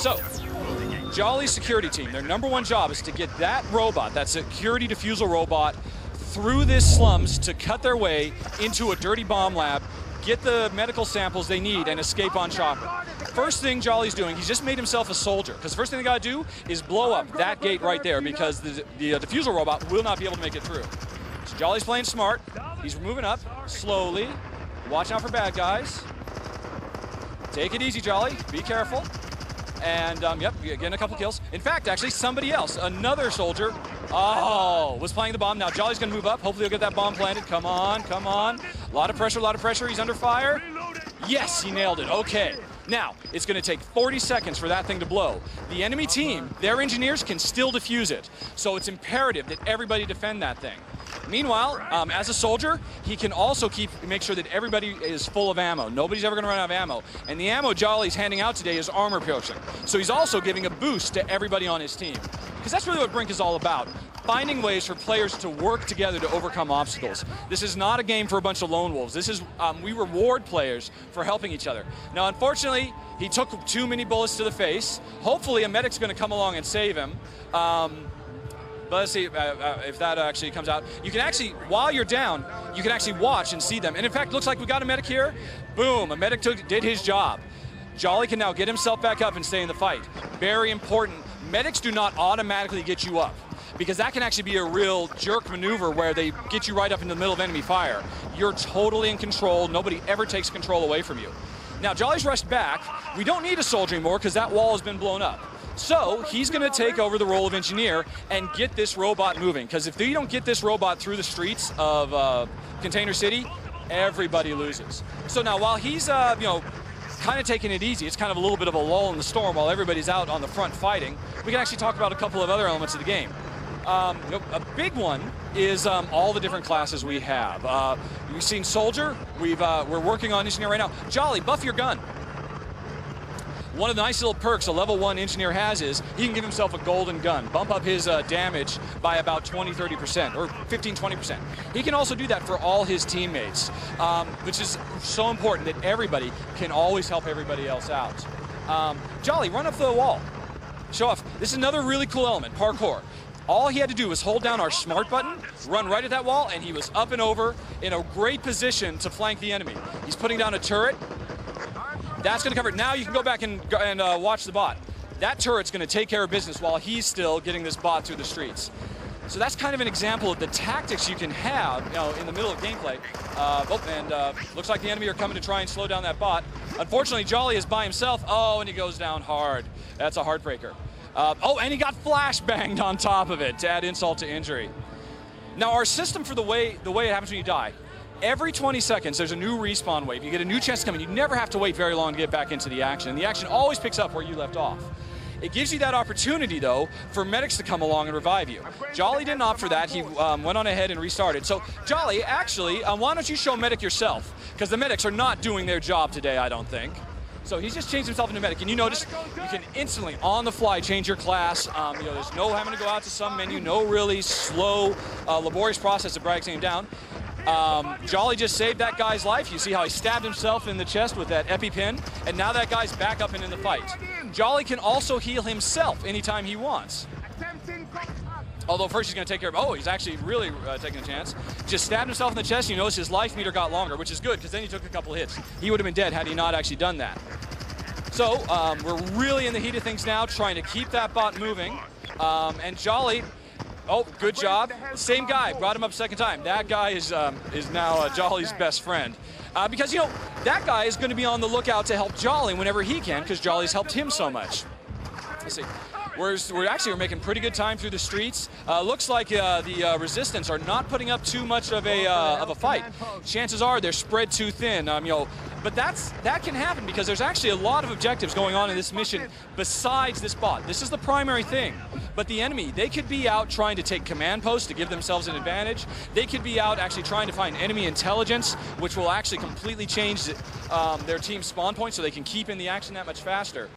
So, Jolly's security team, their #1 job is to get that robot, that security defusal robot, through this slums to cut their way into a dirty bomb lab, get the medical samples they need, and escape on chopper. First thing Jolly's doing, he's just made himself a soldier, because the first thing they gotta do is blow up that gate right there, because the defusal robot will not be able to make it through. So Jolly's playing smart. He's moving up slowly. Watch out for bad guys. Take it easy, Jolly. Be careful. And, yep, getting a couple kills. In fact, actually, somebody else, another soldier, was playing the bomb. Now Jolly's gonna move up. Hopefully he'll get that bomb planted. Come on, come on. A lot of pressure. He's under fire. Yes, he nailed it. Okay. Now, it's going to take 40 seconds for that thing to blow. The enemy team, their engineers can still defuse it. So it's imperative that everybody defend that thing. Meanwhile, as a soldier, he can also make sure that everybody is full of ammo. Nobody's ever going to run out of ammo. And the ammo Jolly's handing out today is armor piercing. So he's also giving a boost to everybody on his team. Because that's really what Brink is all about. Finding ways for players to work together to overcome obstacles. This is not a game for a bunch of lone wolves. This is, we reward players for helping each other. Now, unfortunately, he took too many bullets to the face. Hopefully, a medic's going to come along and save him. But let's see if that actually comes out. You can actually, while you're down, you can actually watch and see them. And in fact, looks like we got a medic here. Boom, a medic did his job. Jolly can now get himself back up and stay in the fight. Very important. Medics do not automatically get you up, because that can actually be a real jerk maneuver where they get you right up in the middle of enemy fire. You're totally in control. Nobody ever takes control away from you. Now, Jolly's rushed back. We don't need a soldier anymore because that wall has been blown up. So he's going to take over the role of engineer and get this robot moving, because if you don't get this robot through the streets of Container City, everybody loses. So now, while he's kind of taking it easy, it's kind of a little bit of a lull in the storm while everybody's out on the front fighting, we can actually talk about a couple of other elements of the game. A big one is all the different classes we have. We've seen Soldier. We're working on Engineer right now. Jolly, buff your gun. One of the nice little perks a level 1 engineer has is he can give himself a golden gun, bump up his damage by about 20-30%, or 15-20%. He can also do that for all his teammates, which is so important that everybody can always help everybody else out. Jolly, run up the wall. Show off. This is another really cool element, parkour. All he had to do was hold down our smart button, run right at that wall, and he was up and over in a great position to flank the enemy. He's putting down a turret. That's going to cover it. Now you can go back and watch the bot. That turret's going to take care of business while he's still getting this bot through the streets. So that's kind of an example of the tactics you can have, in the middle of gameplay. Looks like the enemy are coming to try and slow down that bot. Unfortunately, Jolly is by himself. Oh, and he goes down hard. That's a heartbreaker. And he got flash banged on top of it to add insult to injury. Now, our system for the way it happens when you die, every 20 seconds, there's a new respawn wave. You get a new chance to come in. You never have to wait very long to get back into the action. And the action always picks up where you left off. It gives you that opportunity, though, for medics to come along and revive you. Jolly didn't opt for that. He went on ahead and restarted. So, Jolly, actually, why don't you show medic yourself? Because the medics are not doing their job today, I don't think. So he's just changed himself into medic. And you notice you can instantly, on the fly, change your class. There's no having to go out to some menu, no really slow, laborious process to drag him down. Jolly just saved that guy's life. You see how he stabbed himself in the chest with that EpiPen, and now that guy's back up and in the fight. Jolly can also heal himself anytime he wants. Although first he's going to take care of, he's actually really taking a chance. Just stabbed himself in the chest. You notice his life meter got longer, which is good, because then he took a couple of hits. He would have been dead had he not actually done that. So we're really in the heat of things now, trying to keep that bot moving. And Jolly, good job. Same guy, brought him up second time. That guy is now Jolly's best friend. Because, that guy is going to be on the lookout to help Jolly whenever he can, because Jolly's helped him so much. Let's see. We're making pretty good time through the streets. Looks like the resistance are not putting up too much of a fight. Chances are they're spread too thin. But that can happen because there's actually a lot of objectives going on in this mission besides this bot. This is the primary thing. But the enemy, they could be out trying to take command posts to give themselves an advantage. They could be out actually trying to find enemy intelligence, which will actually completely change their team's spawn point so they can keep in the action that much faster.